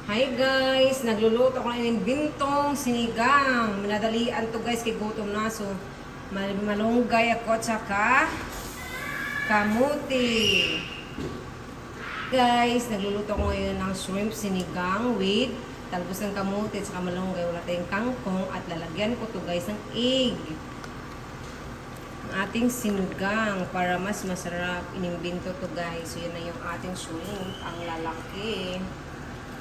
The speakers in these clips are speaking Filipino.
Hi guys! Nagluluto ko ng bintong sinigang. Minadalian to guys kay gutom na. So, malunggay ako tsaka kamuti. Guys, nagluluto ko ngayon ng shrimp sinigang with talbos ng kamuti tsaka malunggay. Wala tayong kangkong at lalagyan ko to guys ng egg. Ang ating sinigang para mas masarap. Inimbinto to guys. So, yan na yung ating shrimp. Ang lalaki.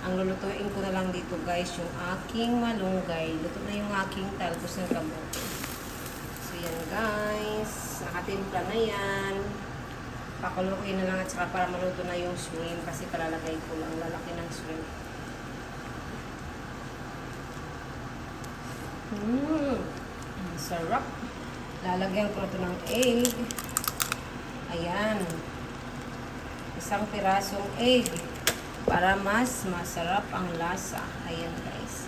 Ang lulutuin ko na lang dito guys, yung aking malunggay. Luto na yung aking talbos ng kamote. So yan guys, nakatimpla na yan. Pakuluin na lang at saka para maluto na yung shrimp kasi palalagay ko lang lalaki ng shrimp. Ang sarap. Lalagyan ko na ito ng egg. Ayan. Isang pirasong egg. Para mas masarap ang lasa. Ayan guys.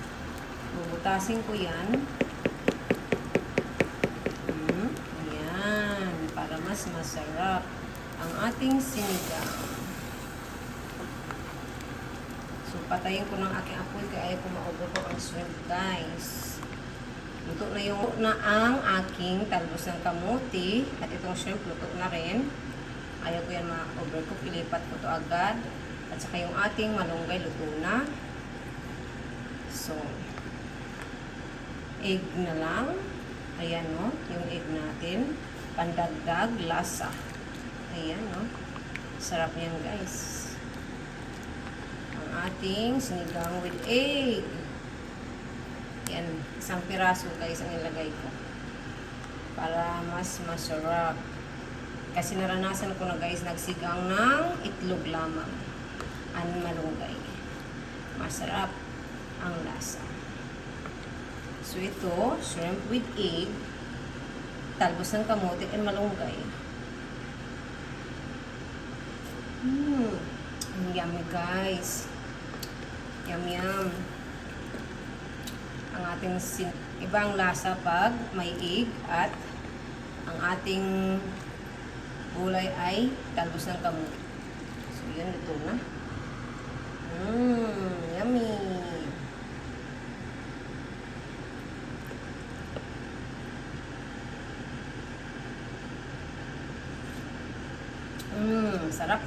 Bubutasin ko yan. Ayan. Para mas masarap ang ating sinigang. So, patayin ko ng aking apoy kaya ayaw ko ma-over ko ang shrimp guys. Luto na ang aking talbos ng kamuti. At itong shrimp luto na rin. Ayaw ko yan ma-overcook. Ilipat ko to agad. At saka yung ating malunggay luto na. So, egg na lang. Ayan no, yung egg natin. Pandagdag lasa. Ayan no. Sarap yan guys. Ang ating sinigang with egg. Yan, isang piraso guys ang ilagay ko. Para mas masarap. Kasi naranasan ko na guys, nagsigang ng itlog lamang. Ang malunggay. Masarap ang lasa. So ito, shrimp with egg, talbos ng kamote and malunggay. Ang yummy guys. Yum yum. Ang ating ibang lasa pag may egg at ang ating gulay ay talbos ng kamote. So yun, ito na. Yummy. Sarap.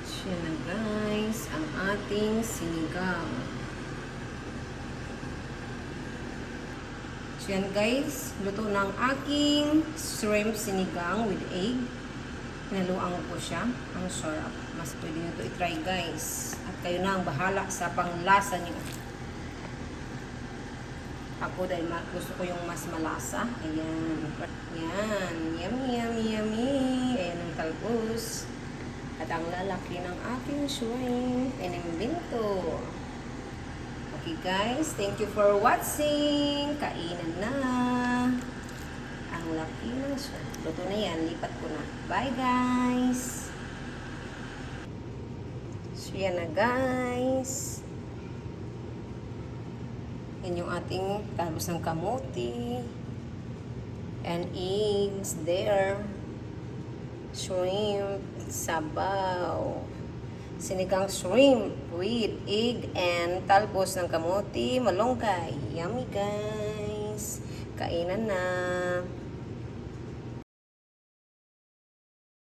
Siya na guys, ang ating sinigang. So yan guys, luto ng aking shrimp sinigang with egg. Pinaluang ko siya. Ang sarap. Mas pwede nyo ito i-try guys. At kayo na ang bahala sa panglasa nyo. Ako dahil gusto ko yung mas malasa. Ayan. Ayan. Yummy, yummy, yummy. Ayan ang talbos. At ang lalaki ng aking shrimp. Inimbinto. Okay guys. Thank you for watching. Kainan na. Ang laki ng shrimp. Luto na yan. Lipat ko na. Bye guys! So yan na guys. Yan yung ating talbos ng kamote. And eggs there. Shrimp. Sabaw. Sinigang shrimp with egg and talbos ng kamote. Malunggay. Yummy guys! Kainan na.